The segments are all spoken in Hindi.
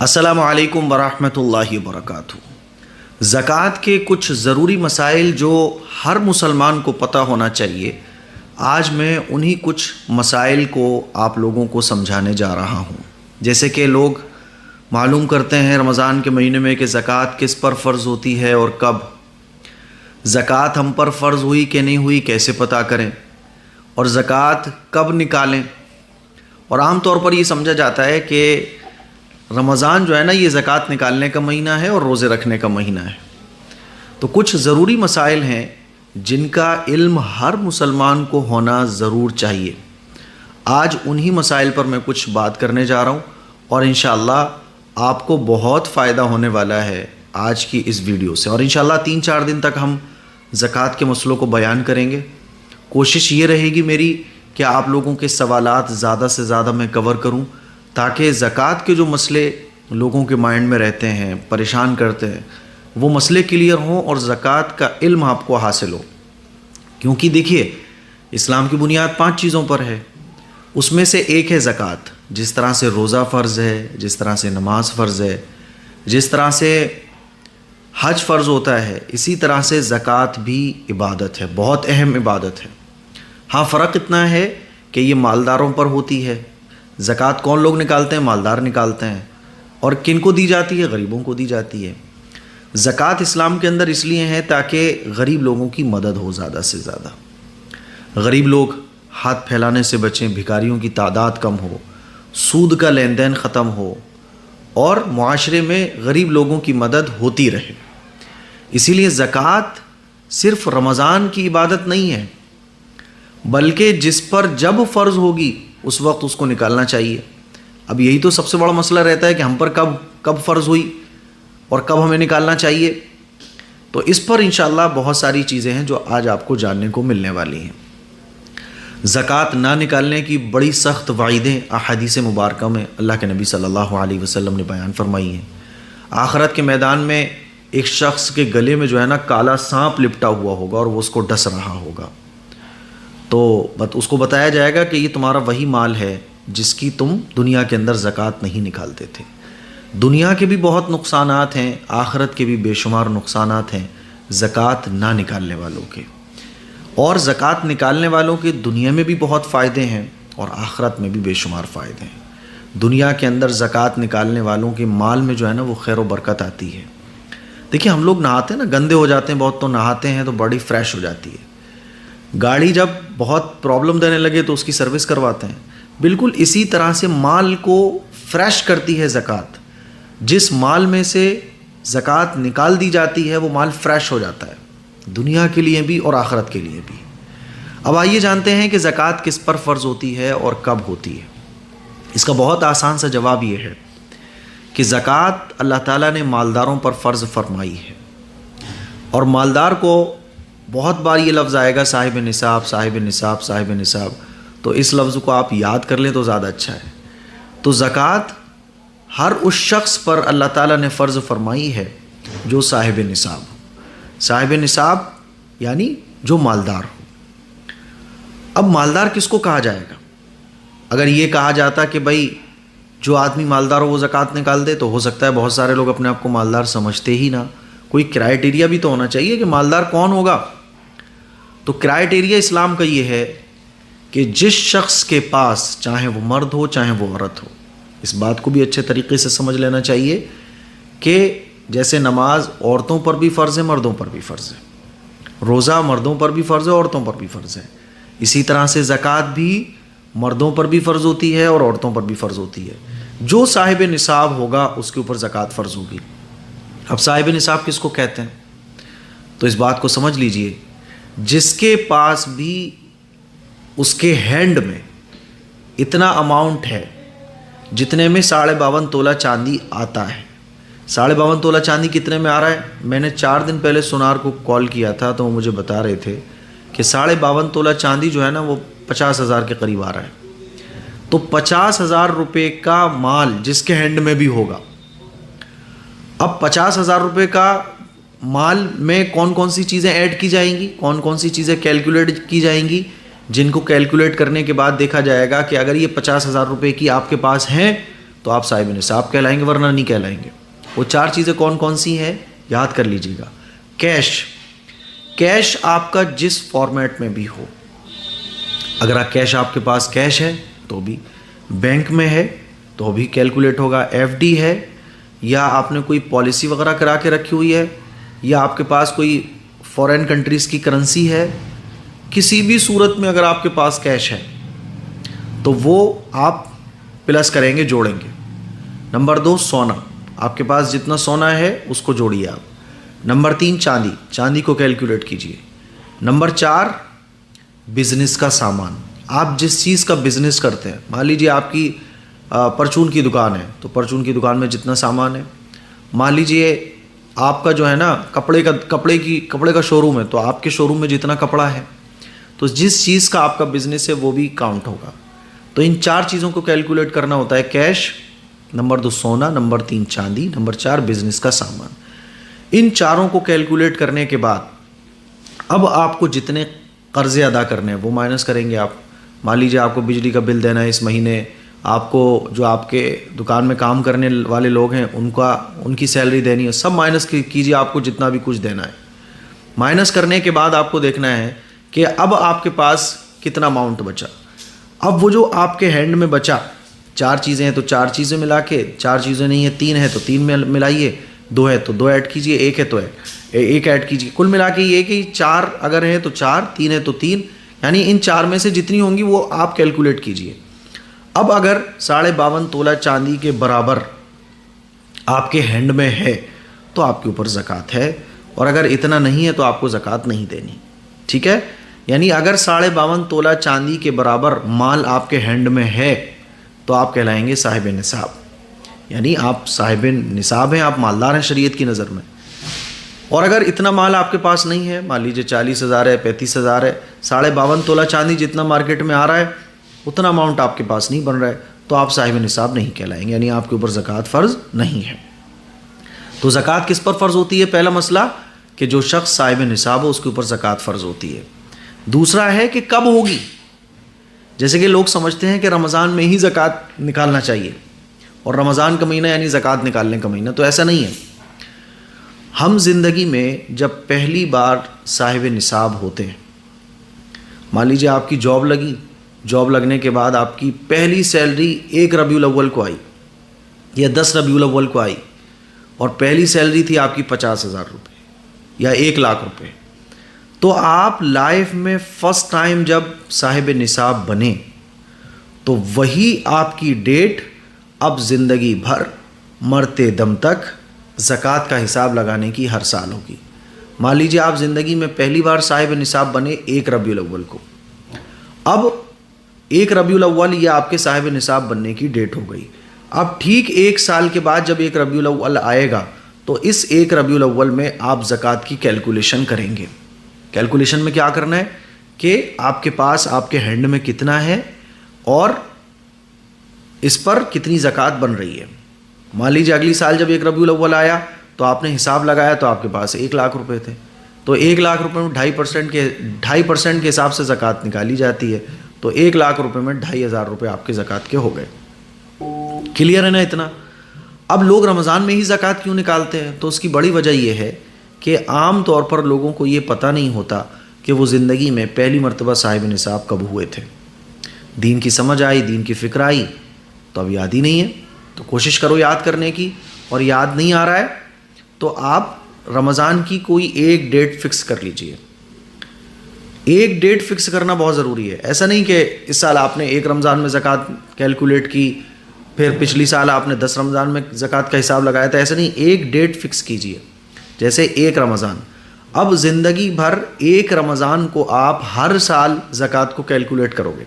अस्सलामु अलैकुम वरहमतुल्लाहि वबरकातुहू। ज़कात के कुछ ज़रूरी मसाइल जो हर मुसलमान को पता होना चाहिए, आज मैं उन्हीं कुछ मसाइल को आप लोगों को समझाने जा रहा हूँ। जैसे कि लोग मालूम करते हैं रमज़ान के महीने में कि ज़कात किस पर फ़र्ज़ होती है और कब, ज़कात हम पर फ़र्ज़ हुई कि नहीं हुई कैसे पता करें, और ज़कात कब निकालें। और आम तौर पर ये समझा जाता है कि रमज़ान जो है ना, ये ज़कात निकालने का महीना है और रोज़े रखने का महीना है। तो कुछ ज़रूरी मसाइल हैं जिनका इल्म हर मुसलमान को होना ज़रूर चाहिए। आज उन्हीं मसाइल पर मैं कुछ बात करने जा रहा हूँ और इंशाअल्लाह आपको बहुत फ़ायदा होने वाला है आज की इस वीडियो से। और इंशाअल्लाह 3-4 दिन तक हम ज़कात के मसलों को बयान करेंगे। कोशिश ये रहेगी मेरी कि आप लोगों के सवालात ज़्यादा से ज़्यादा मैं कवर करूँ, ताकि ज़कात के जो मसले लोगों के माइंड में रहते हैं, परेशान करते हैं, वो मसले क्लियर हों और ज़कात का इल्म आपको हासिल हो। क्योंकि देखिए, इस्लाम की बुनियाद 5 चीज़ों पर है, उसमें से एक है ज़कात। जिस तरह से रोज़ा फ़र्ज़ है, जिस तरह से नमाज फ़र्ज़ है, जिस तरह से हज फ़र्ज़ होता है, इसी तरह से ज़कात भी इबादत है, बहुत अहम इबादत है। हाँ, फ़र्क इतना है कि ये मालदारों पर होती है। ज़कात कौन लोग निकालते हैं? मालदार निकालते हैं। और किन को दी जाती है? गरीबों को दी जाती है। ज़कात इस्लाम के अंदर इसलिए है ताकि गरीब लोगों की मदद हो ज़्यादा से ज़्यादा। गरीब लोग हाथ फैलाने से बचें, भिखारियों की तादाद कम हो, सूद का लेन देन ख़त्म हो और मुआशरे में गरीब लोगों की मदद होती रहे। इसीलिए ज़कात सिर्फ़ रमज़ान की इबादत नहीं है, बल्कि जिस पर जब फ़र्ज़ होगी उस वक्त उसको निकालना चाहिए। अब यही तो सबसे बड़ा मसला रहता है कि हम पर कब फ़र्ज़ हुई और कब हमें निकालना चाहिए। तो इस पर इंशाअल्लाह बहुत सारी चीज़ें हैं जो आज आपको जानने को मिलने वाली हैं। ज़कात ना निकालने की बड़ी सख्त वाइदें अहादीस मुबारका में अल्लाह के नबी सल्लल्लाहु अलैहि वसल्लम ने बयान फरमाई हैं। आखिरत के मैदान में एक शख्स के गले में जो है ना, काला सांप लिपटा हुआ होगा और वो उसको डस रहा होगा। तो उसको बताया जाएगा कि ये तुम्हारा वही माल है जिसकी तुम दुनिया के अंदर ज़कात नहीं निकालते थे। दुनिया के भी बहुत नुकसानात हैं, आखिरत के भी बेशुमार नुकसानात हैं ज़कात ना निकालने वालों के। और ज़कात निकालने वालों के दुनिया में भी बहुत फ़ायदे हैं और आखिरत में भी बेशुमार फ़ायदे हैं। दुनिया के अंदर ज़कात निकालने वालों के माल में जो है ना, वो खैर व बरकत आती है। देखिए, हम लोग नहाते हैं ना, गंदे हो जाते हैं बहुत, तो नहाते हैं तो बॉडी फ्रेश हो जाती है। गाड़ी जब बहुत प्रॉब्लम देने लगे तो उसकी सर्विस करवाते हैं। बिल्कुल इसी तरह से माल को फ्रेश करती है ज़कात। जिस माल में से ज़कात निकाल दी जाती है वो माल फ्रेश हो जाता है, दुनिया के लिए भी और आखिरत के लिए भी। अब आइए जानते हैं कि ज़कात किस पर फ़र्ज़ होती है और कब होती है। इसका बहुत आसान सा जवाब ये है कि ज़कात अल्लाह ताला ने मालदारों पर फ़र्ज़ फरमाई है। और मालदार को बहुत बार ये लफ्ज़ आएगा, साहिब निसाब, साहिब निसाब, साहिब निसाब। तो इस लफ्ज़ को आप याद कर लें तो ज़्यादा अच्छा है। तो ज़कात हर उस शख्स पर अल्लाह ताला ने फ़र्ज़ फरमाई है जो साहिब निसाब। साहिब निसाब यानी जो मालदार हो। अब मालदार किसको कहा जाएगा? अगर ये कहा जाता कि भाई जो आदमी मालदार हो वो ज़कात निकाल दे, तो हो सकता है बहुत सारे लोग अपने आप को मालदार समझते ही ना। कोई क्राइटेरिया भी तो होना चाहिए कि मालदार कौन होगा। तो क्राइटेरिया इस्लाम का ये है कि जिस शख्स के पास, चाहे वो मर्द हो चाहे वो औरत हो, इस बात को भी अच्छे तरीके से समझ लेना चाहिए कि जैसे नमाज औरतों पर भी फ़र्ज़ है, मर्दों पर भी फ़र्ज़ है, रोज़ा मर्दों पर भी फ़र्ज़ है, औरतों पर भी फ़र्ज़ है, इसी तरह से ज़कात भी मर्दों पर भी फ़र्ज़ होती है और औरतों पर भी फ़र्ज़ होती है। जो साहिब निसाब होगा उसके ऊपर ज़कात फ़र्ज़ होगी। अब साहिब निसाब किसको कहते हैं? तो इस बात को समझ लीजिए, जिसके पास भी उसके हैंड में इतना अमाउंट है जितने में 52.5 तोला चांदी आता है। 52.5 तोला चांदी कितने में आ रहा है? मैंने 4 दिन पहले सुनार को कॉल किया था तो वो मुझे बता रहे थे कि 52.5 तोला चांदी जो है ना, वो 50,000 के करीब आ रहा है। तो 50,000 रुपये का माल जिसके हैंड में भी होगा। अब 50,000 रुपये का माल में कौन कौन सी चीज़ें ऐड की जाएंगी, कौन कौन सी चीज़ें कैलकुलेट की जाएंगी, जिनको कैलकुलेट करने के बाद देखा जाएगा कि अगर ये 50,000 रुपये की आपके पास हैं तो आप साहिब निसाब कहलाएंगे, वरना नहीं कहलाएंगे। वो 4 चीज़ें कौन कौन सी हैं याद कर लीजिएगा। कैश, कैश आपका जिस फॉर्मेट में भी हो, अगर आप कैश आपके पास कैश है तो भी, बैंक में है तो भी कैलकुलेट होगा, एफडी है या आपने कोई पॉलिसी वगैरह करा के रखी हुई है या आपके पास कोई फॉरेन कंट्रीज़ की करेंसी है, किसी भी सूरत में अगर आपके पास कैश है तो वो आप प्लस करेंगे, जोड़ेंगे। नंबर 2 सोना, आपके पास जितना सोना है उसको जोड़िए आप। नंबर 3 चांदी, चांदी को कैलकुलेट कीजिए। नंबर 4 बिजनेस का सामान, आप जिस चीज़ का बिजनेस करते हैं, मान लीजिए आपकी परचून की दुकान है तो परचून की दुकान में जितना सामान है, मान लीजिए आपका जो है ना कपड़े का शोरूम है तो आपके शोरूम में जितना कपड़ा है, तो जिस चीज़ का आपका बिजनेस है वो भी काउंट होगा। तो इन 4 चीज़ों को कैलकुलेट करना होता है, कैश, नंबर 2 सोना, नंबर 3 चांदी, नंबर 4 बिजनेस का सामान। इन चारों को कैलकुलेट करने के बाद अब आपको जितने कर्जे अदा करने हैं वो माइनस करेंगे आप। मान लीजिए आपको बिजली का बिल देना है इस महीने, आपको जो आपके दुकान में काम करने वाले लोग हैं उनकी सैलरी देनी है, सब माइनस कीजिए, आपको जितना भी कुछ देना है। माइनस करने के बाद आपको देखना है कि अब आपके पास कितना अमाउंट बचा। अब वो जो आपके हैंड में बचा, 4 चीज़ें हैं तो 4 चीज़ें मिला के, 4 चीज़ें नहीं है 3 है तो 3 में मिलाइए, 2 है तो 2 ऐड कीजिए, 1 है तो 1 ऐड कीजिए। कुल मिला के ये कि 4 अगर है तो 4, 3 है तो 3, यानी इन 4 में से जितनी होंगी वो आप कैलकुलेट कीजिए। अब अगर 52.5 तोला चांदी के बराबर आपके हैंड में है तो आपके ऊपर ज़कात है, और अगर इतना नहीं है तो आपको ज़कात नहीं देनी। ठीक है, यानी अगर 52.5 तोला चांदी के बराबर माल आपके हैंड में है तो आप कहलाएंगे साहिब निसाब, यानी आप साहिब निसाब हैं, आप मालदार हैं शरीयत की नज़र में। और अगर इतना माल आपके पास नहीं है, मान लीजिए 40,000 है, 35,000 है, 52.5 तोला चांदी जितना मार्केट में आ रहा है उतना अमाउंट आपके पास नहीं बन रहा है, तो आप साहिब निसाब नहीं कहलाएंगे, यानी आपके ऊपर ज़कात फ़र्ज़ नहीं है। तो ज़कात किस पर फ़र्ज़ होती है? पहला मसला कि जो शख्स साहिब निसाब हो उसके ऊपर ज़कात फ़र्ज़ होती है। दूसरा है कि कब होगी। जैसे कि लोग समझते हैं कि रमज़ान में ही ज़कात निकालना चाहिए और रमज़ान का महीना यानी ज़कात निकालने का महीना, तो ऐसा नहीं है। हम ज़िंदगी में जब पहली बार साहिब निसाब होते हैं, मान लीजिए आपकी जॉब लगी, जॉब लगने के बाद आपकी पहली सैलरी 1 रबीउल अव्वल को आई या 10 रबीउल अव्वल को आई, और पहली सैलरी थी आपकी 50,000 रुपये या 1 लाख रुपये, तो आप लाइफ में फ़र्स्ट टाइम जब साहिब निसाब बने तो वही आपकी डेट अब ज़िंदगी भर मरते दम तक ज़कात का हिसाब लगाने की हर साल होगी। मान लीजिए आप ज़िंदगी में पहली बार साहिब निसाब बने 1 रबीउल अव्वल को, अब 1 रबीउल अव्वल ये आपके साहिब निसाब बनने की डेट हो गई। अब ठीक 1 साल के बाद जब 1 रबीउल अव्वल आएगा तो इस 1 रबीउल अव्वल में आप ज़कात की कैलकुलेशन करेंगे। कैलकुलेशन में क्या करना है कि आपके पास आपके हैंड में कितना है और इस पर कितनी ज़कात बन रही है। मान लीजिए अगली साल जब 1 रबीउल अव्वल आया तो आपने हिसाब लगाया तो आपके पास 1 लाख रुपए थे, तो 1 लाख रुपए में 2.5% के हिसाब से ज़कात निकाली जाती है, तो 1 लाख रुपए में 2,500 रुपये आपके ज़कात के हो गए। क्लियर है ना इतना? अब लोग रमज़ान में ही ज़कात क्यों निकालते हैं? तो उसकी बड़ी वजह यह है कि आम तौर पर लोगों को ये पता नहीं होता कि वो ज़िंदगी में पहली मरतबा साहिब निसाब कब हुए थे। दीन की समझ आई, दीन की फ़िक्र आई, तो अब याद ही नहीं है। तो कोशिश करो याद करने की, और याद नहीं आ रहा है तो आप रमज़ान की कोई एक डेट फ़िक्स कर लीजिए। एक डेट फ़िक्स करना बहुत ज़रूरी है। ऐसा नहीं कि इस साल आपने 1 रमज़ान में ज़कात कैलकुलेट की, फिर पिछली साल आपने 10 रमज़ान में ज़कात का हिसाब लगाया था, ऐसा नहीं, एक डेट फ़िक्स कीजिए। जैसे 1 रमज़ान, अब ज़िंदगी भर 1 रमज़ान को आप हर साल ज़कात को कैलकुलेट करोगे।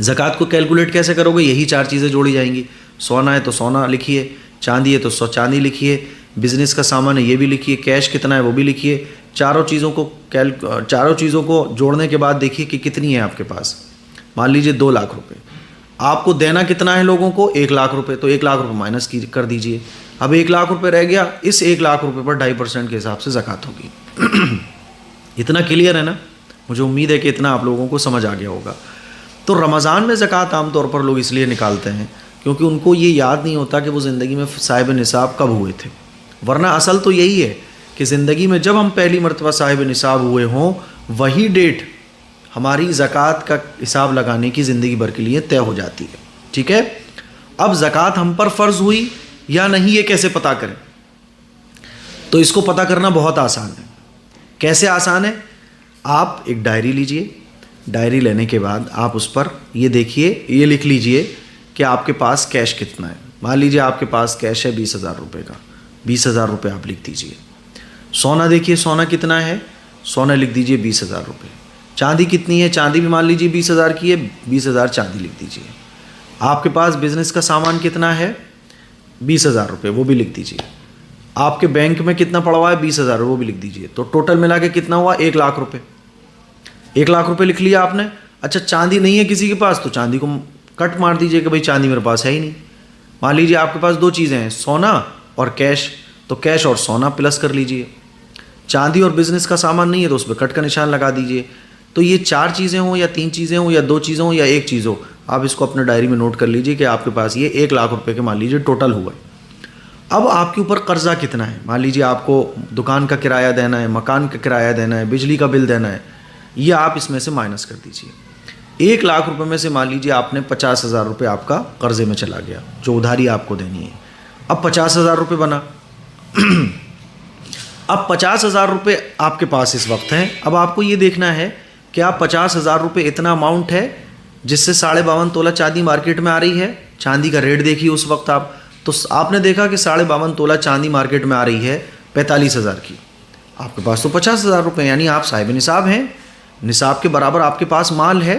ज़कात को कैलकुलेट कैसे करोगे? यही 4 चीज़ें जोड़ी जाएंगी। सोना है तो सोना लिखिए, चांदी है तो चांदी लिखिए, बिज़नेस का सामान है ये भी लिखिए, कैश कितना है वो भी लिखिए। चारों चीज़ों को जोड़ने के बाद देखिए कि कितनी है आपके पास। मान लीजिए 2 लाख रुपए, आपको देना कितना है लोगों को? 1 लाख रुपए, तो 1 लाख रुपए माइनस कर दीजिए। अब 1 लाख रुपए रह गया, इस 1 लाख रुपए पर 2.5% के हिसाब से ज़कात होगी। इतना क्लियर है ना? मुझे उम्मीद है कि इतना आप लोगों को समझ आ गया होगा। तो रमज़ान में ज़कात आमतौर पर लोग इसलिए निकालते हैं क्योंकि उनको ये याद नहीं होता कि वो ज़िंदगी में साहिब निसाब कब हुए थे। वरना असल तो यही है कि ज़िंदगी में जब हम पहली मरतबा साहिब निसाब हुए हों, वही डेट हमारी ज़कात का हिसाब लगाने की ज़िंदगी भर के लिए तय हो जाती है। ठीक है, अब ज़कात हम पर फ़र्ज़ हुई या नहीं, ये कैसे पता करें? तो इसको पता करना बहुत आसान है। कैसे आसान है? आप एक डायरी लीजिए, डायरी लेने के बाद आप उस पर ये देखिए, ये लिख लीजिए कि आपके पास कैश कितना है। मान लीजिए आपके पास कैश है 20,000 रुपये का, 20,000 रुपये आप लिख दीजिए। सोना देखिए, सोना कितना है, सोना लिख दीजिए 20,000 रुपये। चांदी कितनी है, चांदी भी मान लीजिए 20,000 की है, 20,000 चांदी लिख दीजिए। आपके पास बिजनेस का सामान कितना है, 20,000 रुपये, वो भी लिख दीजिए। आपके बैंक में कितना पड़ा हुआ है, 20,000, वो भी लिख दीजिए। तो टोटल मिला के कितना हुआ, 1 लाख रुपये। 1 लाख रुपये लिख लिया आपने। अच्छा, चांदी नहीं है किसी के पास, तो चांदी को कट मार दीजिए कि भाई चांदी मेरे पास है ही नहीं। मान लीजिए आपके पास 2 चीज़ें हैं, सोना और कैश, तो कैश और सोना प्लस कर लीजिए। चांदी और बिजनेस का सामान नहीं है तो उस पर कट का निशान लगा दीजिए। तो ये 4 चीज़ें हों या 3 चीज़ें हों या 2 चीज़ें हों या 1 चीज़ हो, आप इसको अपने डायरी में नोट कर लीजिए कि आपके पास ये 1 लाख रुपए के मान लीजिए टोटल हुआ है। अब आपके ऊपर कर्जा कितना है, मान लीजिए आपको दुकान का किराया देना है, मकान का किराया देना है, बिजली का बिल देना है, ये आप इसमें से माइनस कर दीजिए। 1 लाख रुपए में से मान लीजिए आपने 50,000 रुपये आपका कर्जे में चला गया, जो उधारी आपको देनी है। अब 50,000 रुपये बना। अब 50,000 रुपये आपके पास इस वक्त हैं। अब आपको ये देखना है कि आप 50,000 रुपये इतना अमाउंट है जिससे 52.5 तोला चांदी मार्केट में आ रही है। चांदी का रेट देखिए उस वक्त आप, तो आपने देखा कि 52.5 तोला चांदी मार्केट में आ रही है 45,000 की। आपके पास तो 50,000 रुपये, यानी आप साहिब निसाब हैं, निसाब के बराबर आपके पास माल है,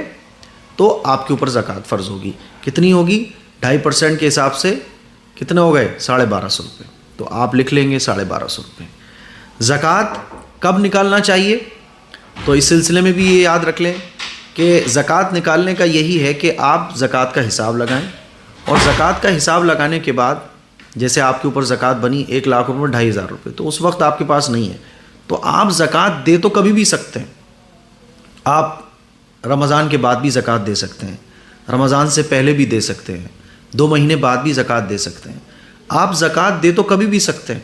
तो आपके ऊपर ज़कात फ़र्ज़ होगी। कितनी होगी, 2.5% के हिसाब से कितने हो गए, 1250 रुपये। तो आप लिख लेंगे 1250 रुपये। ज़कात कब निकालना चाहिए, तो इस सिलसिले में भी ये याद रख लें कि ज़कात निकालने का यही है कि आप ज़कात का हिसाब लगाएं, और ज़कात का हिसाब लगाने के बाद जैसे आपके ऊपर ज़कात बनी 1 लाख रुपये 2,500 रुपये, तो उस वक्त आपके पास नहीं है, तो आप ज़कात दे तो कभी भी सकते हैं। आप रमज़ान के बाद भी ज़कात दे सकते हैं, रमज़ान से पहले भी दे सकते हैं, 2 महीने बाद भी ज़कात दे सकते हैं। आप ज़कात दे तो कभी भी सकते हैं,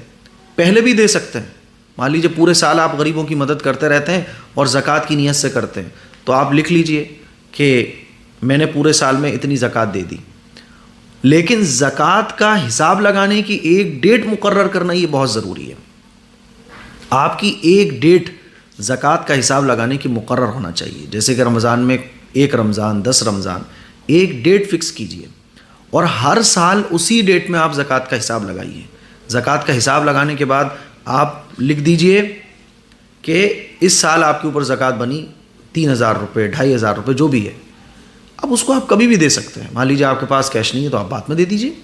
पहले भी दे सकते हैं। मान लीजिए पूरे साल आप गरीबों की मदद करते रहते हैं और ज़कात की नीयत से करते हैं, तो आप लिख लीजिए कि मैंने पूरे साल में इतनी ज़कात दे दी। लेकिन ज़कात का हिसाब लगाने की एक डेट मुकर्रर करना ये बहुत ज़रूरी है। आपकी एक डेट ज़कात का हिसाब लगाने की मुकर्रर होना चाहिए। जैसे कि रमज़ान में 1 रमज़ान, 10 रमज़ान, एक डेट फ़िक्स कीजिए और हर साल उसी डेट में आप ज़कात का हिसाब लगाइए। ज़कात का हिसाब लगाने के बाद आप लिख दीजिए कि इस साल आपके ऊपर ज़कात बनी 3,000 रुपये, 2,500 रुपये, जो भी है। अब उसको आप कभी भी दे सकते हैं। मान लीजिए आपके पास कैश नहीं है तो आप बाद में दे दीजिए,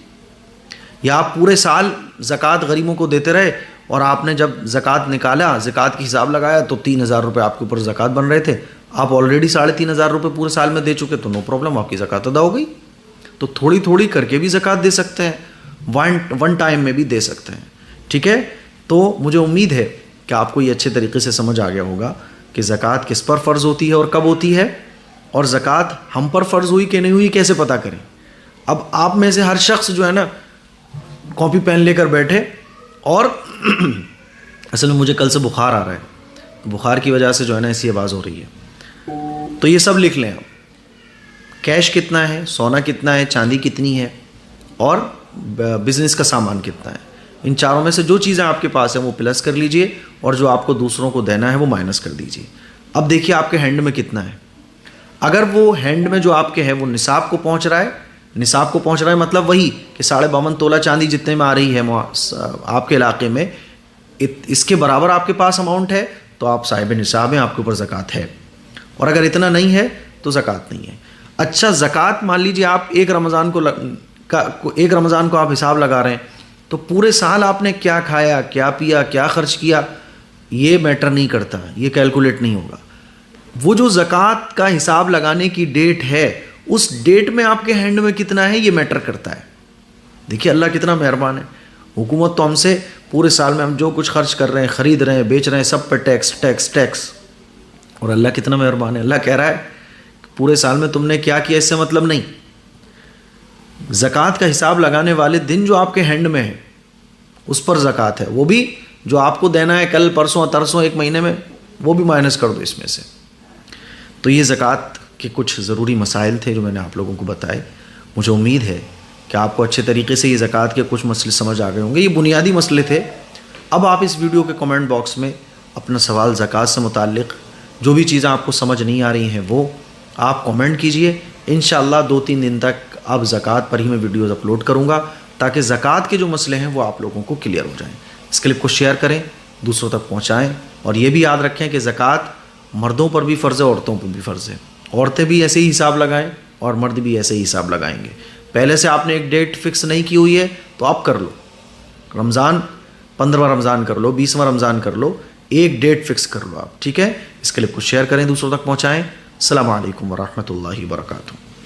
या आप पूरे साल ज़कात गरीबों को देते रहे और आपने जब ज़कात निकाला, ज़कात की हिसाब लगाया तो 3,000 रुपये आपके ऊपर ज़कात बन रहे थे, आप ऑलरेडी 3,500 रुपये पूरे साल में दे चुके, तो नो प्रॉब्लम, आपकी ज़कात अदा हो गई। तो थोड़ी थोड़ी करके भी ज़कात दे सकते हैं, वन टाइम में भी दे सकते हैं। ठीक है, तो मुझे उम्मीद है कि आपको ये अच्छे तरीके से समझ आ गया होगा कि ज़कात किस पर फ़र्ज़ होती है और कब होती है, और ज़कात हम पर फ़र्ज़ हुई कि नहीं हुई कैसे पता करें। अब आप में से हर शख्स जो है ना कॉपी पेन लेकर बैठे, और असल में मुझे कल से बुखार आ रहा है, बुखार की वजह से जो है ना ऐसी आवाज़ हो रही है, तो ये सब लिख लें आप। कैश कितना है, सोना कितना है, चांदी कितनी है, और बिज़नेस का सामान कितना है। इन चारों में से जो चीज़ें आपके पास हैं वो प्लस कर लीजिए, और जो आपको दूसरों को देना है वो माइनस कर दीजिए। अब देखिए आपके हैंड में कितना है। अगर वो हैंड में जो आपके है वो निसाब को पहुंच रहा है, निसाब को पहुंच रहा है मतलब वही कि 52.5 तोला चांदी जितने में आ रही है आपके इलाके में, इसके बराबर आपके पास अमाउंट है, तो आप साहिब निसाब हैं, आपके ऊपर ज़कात है। और अगर इतना नहीं है तो ज़कात नहीं है। अच्छा, ज़कात मान लीजिए आप एक रमज़ान को आप हिसाब लगा रहे हैं, तो पूरे साल आपने क्या खाया, क्या पिया, क्या खर्च किया, ये मैटर नहीं करता, ये कैलकुलेट नहीं होगा। वो जो ज़कात का हिसाब लगाने की डेट है, उस डेट में आपके हैंड में कितना है ये मैटर करता है। देखिए अल्लाह कितना मेहरबान है। हुकूमत तो हमसे पूरे साल में हम जो कुछ खर्च कर रहे हैं, ख़रीद रहे हैं, बेच रहे हैं, सब पर टैक्स टैक्स टैक्स, और अल्लाह कितना मेहरबान है। अल्लाह कह रहा है पूरे साल में तुमने क्या किया इससे मतलब नहीं, ज़कात का हिसाब लगाने वाले दिन जो आपके हैंड में है उस पर ज़कात है, वो भी जो आपको देना है कल परसों तरसों एक महीने में, वो भी माइनस कर दो इसमें से। तो ये ज़कात के कुछ ज़रूरी मसाइल थे जो मैंने आप लोगों को बताए। मुझे उम्मीद है कि आपको अच्छे तरीके से ये ज़कात के कुछ मसले समझ आ गए होंगे। ये बुनियादी मसले थे। अब आप इस वीडियो के कमेंट बॉक्स में अपना सवाल ज़कात से मुताल्लिक़ जो भी चीज़ें आपको समझ नहीं आ रही हैं वो आप कमेंट कीजिए। इंशाअल्लाह 2-3 दिन तक अब ज़कात पर ही मैं वीडियोज़ अपलोड करूँगा ताकि ज़कात के जो मसले हैं वो आप लोगों को क्लियर हो जाएँ। इस क्लिप को शेयर करें, दूसरों तक पहुँचाएँ और ये भी याद रखें कि ज़कात मर्दों पर भी फ़र्ज़ है, औरतों पर भी फ़र्ज़ है। औरतें भी ऐसे ही हिसाब लगाएँ और मर्द भी ऐसे ही हिसाब लगाएंगे। पहले से आपने एक डेट फ़िक्स नहीं की हुई है तो आप कर लो, रमज़ान 15वां रमज़ान कर लो, 20वां रमज़ान कर लो, एक डेट फ़िक्स कर लो आप, ठीक है। इस क्लिप को शेयर करें, दूसरों तक पहुँचाएँ। अस्सलामु अलैकुम वरहमतुल्लाहि वबरकातुहू।